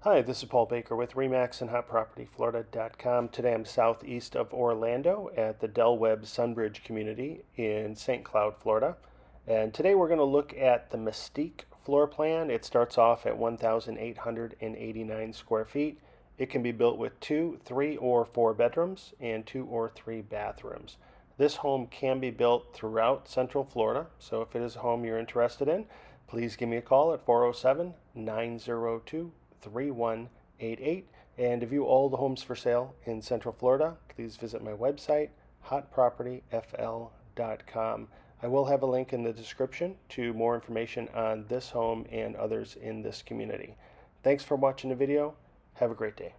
Hi, this is Paul Baker with REMAX and HotPropertyFlorida.com. Today I'm southeast of Orlando at the Webb Sunbridge community in St. Cloud, Florida. And today we're going to look at the Mystique floor plan. It starts off at 1,889 square feet. It can be built with 2, 3, or 4 bedrooms and 2 or 3 bathrooms. This home can be built throughout Central Florida, so if it is a home you're interested in, please give me a call at 407 902 3188 and to view all the homes for sale in Central Florida, please visit my website, hotpropertyfl.com. I will have a link in the description to more information on this home and others in this community. Thanks for watching the video. Have a great day.